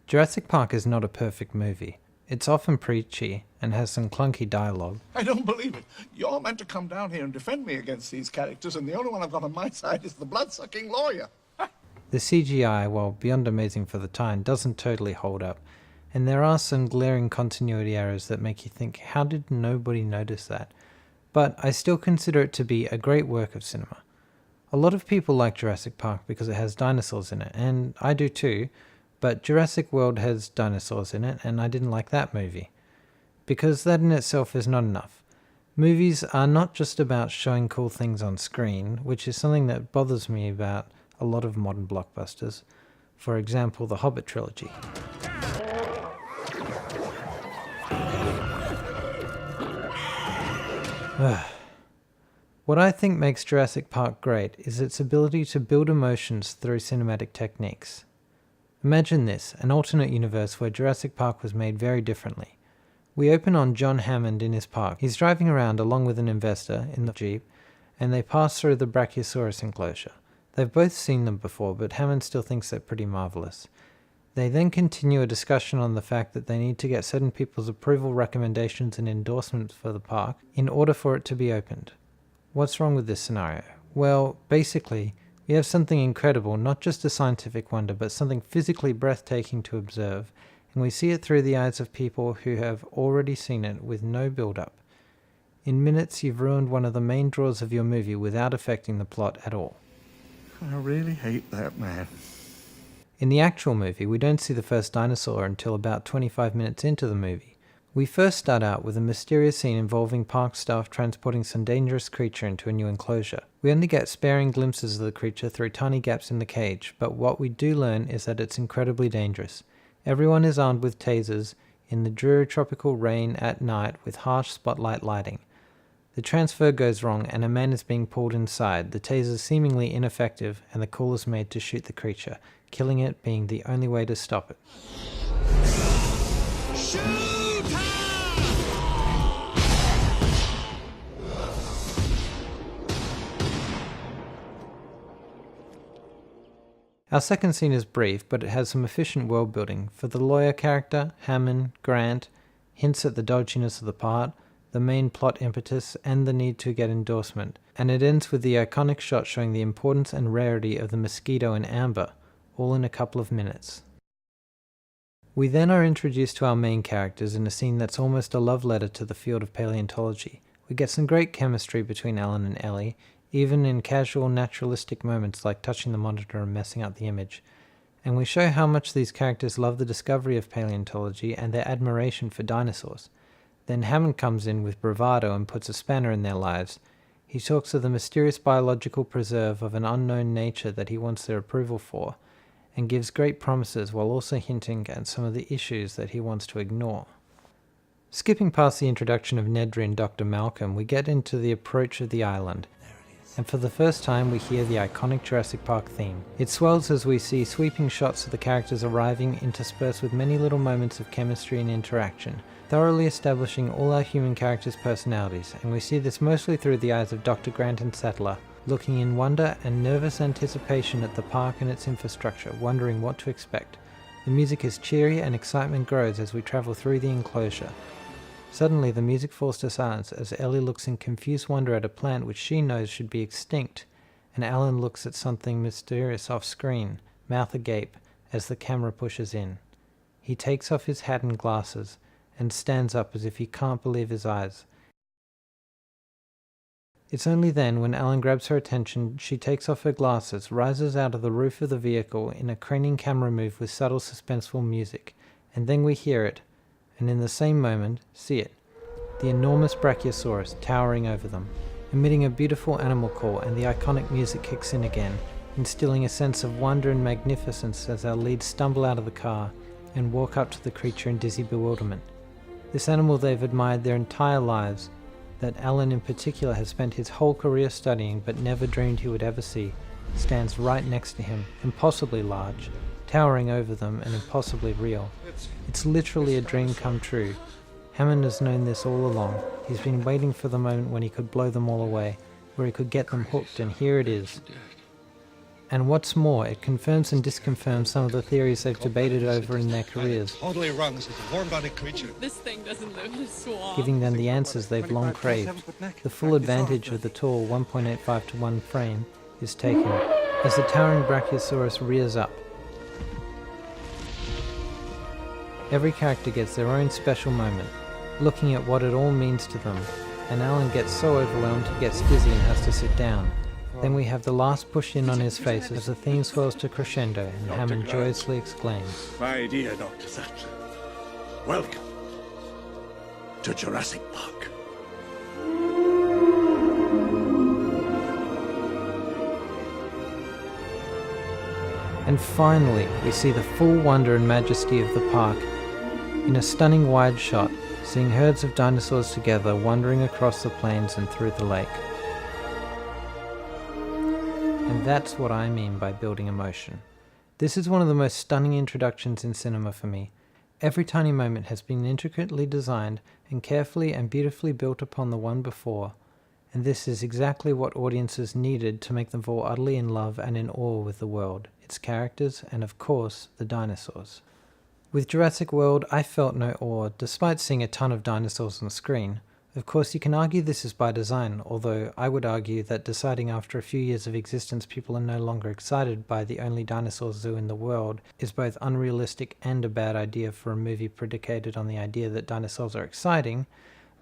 Jurassic Park is not a perfect movie. It's often preachy and has some clunky dialogue. I don't believe it. You're meant to come down here and defend me against these characters, and the only one I've got on my side is the blood-sucking lawyer. The CGI, while beyond amazing for the time, doesn't totally hold up, and there are some glaring continuity errors that make you think, how did nobody notice that? But I still consider it to be a great work of cinema. A lot of people like Jurassic Park because it has dinosaurs in it, and I do too, but Jurassic World has dinosaurs in it, and I didn't like that movie. Because that in itself is not enough. Movies are not just about showing cool things on screen, which is something that bothers me about a lot of modern blockbusters. For example, the Hobbit trilogy. What I think makes Jurassic Park great is its ability to build emotions through cinematic techniques. Imagine this, an alternate universe where Jurassic Park was made very differently. We open on John Hammond in his park. He's driving around along with an investor in the Jeep, and they pass through the Brachiosaurus enclosure. They've both seen them before, but Hammond still thinks they're pretty marvelous. They then continue a discussion on the fact that they need to get certain people's approval, recommendations and endorsements for the park in order for it to be opened. What's wrong with this scenario? Well, basically, we have something incredible, not just a scientific wonder, but something physically breathtaking to observe, and we see it through the eyes of people who have already seen it with no build-up. In minutes, you've ruined one of the main draws of your movie without affecting the plot at all. I really hate that man. In the actual movie, we don't see the first dinosaur until about 25 minutes into the movie. We first start out with a mysterious scene involving park staff transporting some dangerous creature into a new enclosure. We only get sparing glimpses of the creature through tiny gaps in the cage, but what we do learn is that it's incredibly dangerous. Everyone is armed with tasers in the dreary tropical rain at night with harsh spotlight lighting. The transfer goes wrong and a man is being pulled inside, the tasers seemingly ineffective, and the call is made to shoot the creature, killing it being the only way to stop it. Our second scene is brief, but it has some efficient world building. For the lawyer character, Hammond, Grant, hints at the dodginess of the part, the main plot impetus, and the need to get endorsement. And it ends with the iconic shot showing the importance and rarity of the mosquito in amber, all in a couple of minutes. We then are introduced to our main characters in a scene that's almost a love letter to the field of paleontology. We get some great chemistry between Alan and Ellie, even in casual naturalistic moments like touching the monitor and messing up the image. And we show how much these characters love the discovery of paleontology and their admiration for dinosaurs. Then Hammond comes in with bravado and puts a spanner in their lives. He talks of the mysterious biological preserve of an unknown nature that he wants their approval for, and gives great promises while also hinting at some of the issues that he wants to ignore. Skipping past the introduction of Nedry and Dr. Malcolm, we get into the approach of the island, and for the first time we hear the iconic Jurassic Park theme. It swells as we see sweeping shots of the characters arriving, interspersed with many little moments of chemistry and interaction, thoroughly establishing all our human characters' personalities, and we see this mostly through the eyes of Dr. Grant and Sattler, looking in wonder and nervous anticipation at the park and its infrastructure, wondering what to expect. The music is cheery and excitement grows as we travel through the enclosure. Suddenly the music falls to silence as Ellie looks in confused wonder at a plant which she knows should be extinct, and Alan looks at something mysterious off screen, mouth agape, as the camera pushes in. He takes off his hat and glasses, and stands up as if he can't believe his eyes. It's only then, when Alan grabs her attention, she takes off her glasses, rises out of the roof of the vehicle in a craning camera move with subtle suspenseful music, and then we hear it, and in the same moment, see it. The enormous Brachiosaurus towering over them, emitting a beautiful animal call, and the iconic music kicks in again, instilling a sense of wonder and magnificence as our leads stumble out of the car and walk up to the creature in dizzy bewilderment. This animal they've admired their entire lives, that Alan in particular has spent his whole career studying but never dreamed he would ever see, stands right next to him, impossibly large, towering over them and impossibly real. It's literally a dream come true. Hammond has known this all along. He's been waiting for the moment when he could blow them all away, where he could get them hooked, and here it is. And what's more, it confirms and disconfirms some of the theories they've debated over in their careers, Totally wrong. This is a warm-blooded creature. This thing doesn't live in a swamp. giving them the answers they've long craved. The full advantage of the tall 1.85 to 1 frame is taken as the towering Brachiosaurus rears up. Every character gets their own special moment, looking at what it all means to them, and Alan gets so overwhelmed he gets dizzy and has to sit down. Then we have the last push in on his face as the theme swells to crescendo and Hammond joyously exclaims, My dear Dr. Sattler, welcome to Jurassic Park. And finally, we see the full wonder and majesty of the park in a stunning wide shot, seeing herds of dinosaurs together wandering across the plains and through the lake. And that's what I mean by building emotion. This is one of the most stunning introductions in cinema for me. Every tiny moment has been intricately designed and carefully and beautifully built upon the one before, and this is exactly what audiences needed to make them fall utterly in love and in awe with the world, its characters, and of course, the dinosaurs. With Jurassic World, I felt no awe, despite seeing a ton of dinosaurs on the screen. Of course, you can argue this is by design, although I would argue that deciding after a few years of existence people are no longer excited by the only dinosaur zoo in the world is both unrealistic and a bad idea for a movie predicated on the idea that dinosaurs are exciting,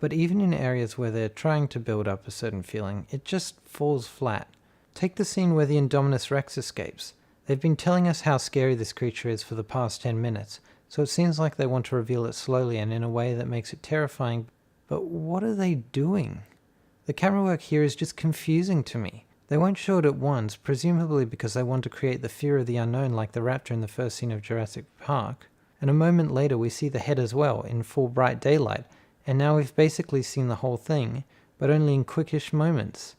but even in areas where they're trying to build up a certain feeling, it just falls flat. Take the scene where the Indominus Rex escapes. They've been telling us how scary this creature is for the past 10 minutes, so it seems like they want to reveal it slowly and in a way that makes it terrifying. But what are they doing? The camera work here is just confusing to me. They won't show it at once, presumably because they want to create the fear of the unknown like the raptor in the first scene of Jurassic Park. And a moment later we see the head as well, in full bright daylight, and now we've basically seen the whole thing, but only in quickish moments.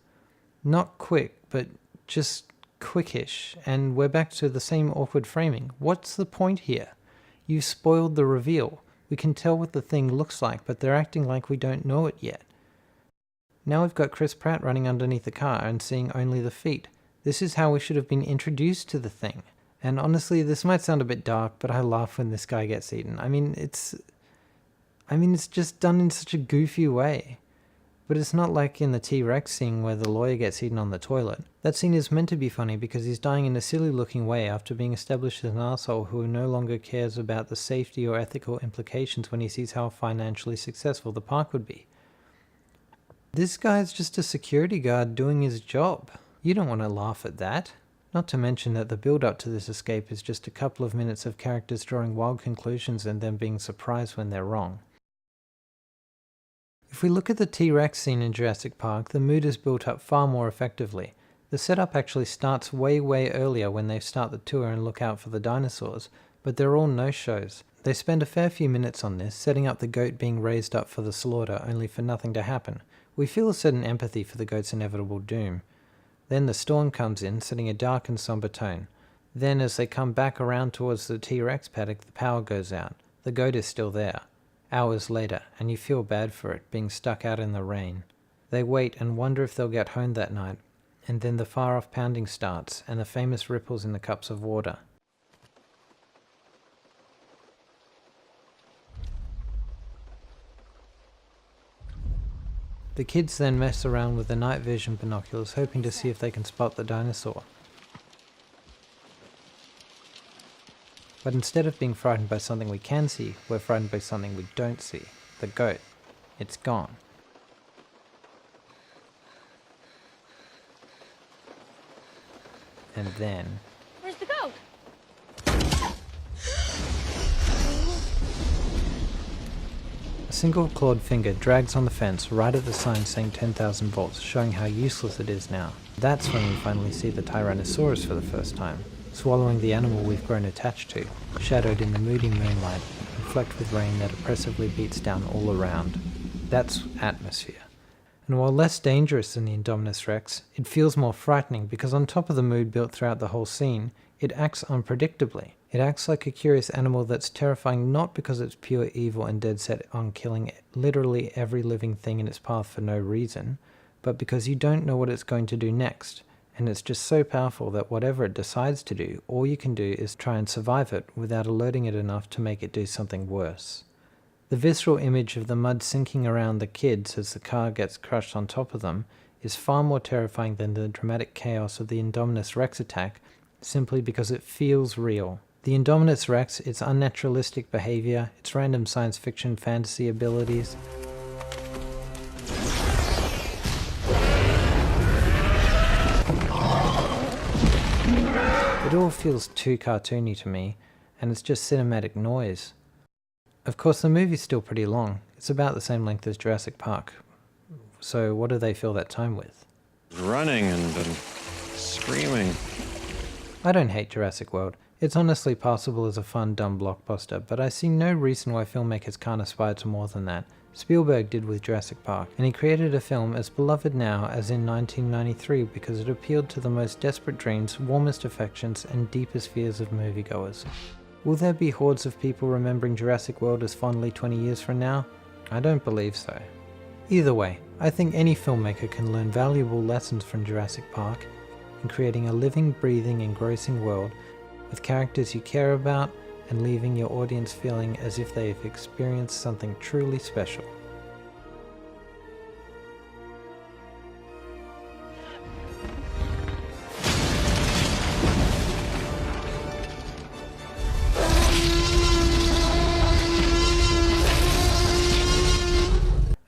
Not quick, but just quickish, and we're back to the same awkward framing. What's the point here? You've spoiled the reveal. We can tell what the thing looks like, but they're acting like we don't know it yet. Now we've got Chris Pratt running underneath the car and seeing only the feet. This is how we should have been introduced to the thing. And honestly, this might sound a bit dark, but I laugh when this guy gets eaten. I mean, it's just done in such a goofy way. But it's not like in the T-Rex scene where the lawyer gets eaten on the toilet. That scene is meant to be funny because he's dying in a silly looking way after being established as an arsehole who no longer cares about the safety or ethical implications when he sees how financially successful the park would be. This guy's just a security guard doing his job. You don't want to laugh at that. Not to mention that the build-up to this escape is just a couple of minutes of characters drawing wild conclusions and then being surprised when they're wrong. If we look at the T-Rex scene in Jurassic Park, the mood is built up far more effectively. The setup actually starts way earlier when they start the tour and look out for the dinosaurs, but they're all no-shows. They spend a fair few minutes on this, setting up the goat being raised up for the slaughter, only for nothing to happen. We feel a certain empathy for the goat's inevitable doom. Then the storm comes in, setting a dark and somber tone. Then as they come back around towards the T-Rex paddock, the power goes out. The goat is still there. Hours later, and you feel bad for it, being stuck out in the rain. They wait and wonder if they'll get home that night, and then the far-off pounding starts, and the famous ripples in the cups of water. The kids then mess around with the night vision binoculars, hoping to see if they can spot the dinosaur. But instead of being frightened by something we can see, we're frightened by something we don't see. The goat. It's gone. And then... Where's the goat? a single clawed finger drags on the fence right at the sign saying 10,000 volts, showing how useless it is now. That's when we finally see the Tyrannosaurus for the first time, swallowing the animal we've grown attached to, shadowed in the moody moonlight, and flecked with rain that oppressively beats down all around. That's atmosphere. And while less dangerous than the Indominus Rex, it feels more frightening because on top of the mood built throughout the whole scene, it acts unpredictably. It acts like a curious animal that's terrifying not because it's pure evil and dead set on killing literally every living thing in its path for no reason, but because you don't know what it's going to do next, and it's just so powerful that whatever it decides to do, all you can do is try and survive it without alerting it enough to make it do something worse. The visceral image of the mud sinking around the kids as the car gets crushed on top of them is far more terrifying than the dramatic chaos of the Indominus Rex attack, simply because it feels real. The Indominus Rex, its unnaturalistic behavior, its random science fiction fantasy abilities, it all feels too cartoony to me, and it's just cinematic noise. Of course, the movie's still pretty long. It's about the same length as Jurassic Park. So what do they fill that time with? Running and screaming. I don't hate Jurassic World. It's honestly passable as a fun, dumb blockbuster, but I see no reason why filmmakers can't aspire to more than that. Spielberg did with Jurassic Park, and he created a film as beloved now as in 1993 because it appealed to the most desperate dreams, warmest affections, and deepest fears of moviegoers. Will there be hordes of people remembering Jurassic World as fondly 20 years from now? I don't believe so. Either way, I think any filmmaker can learn valuable lessons from Jurassic Park in creating a living, breathing, engrossing world with characters you care about and leaving your audience feeling as if they have experienced something truly special.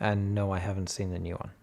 And no, I haven't seen the new one.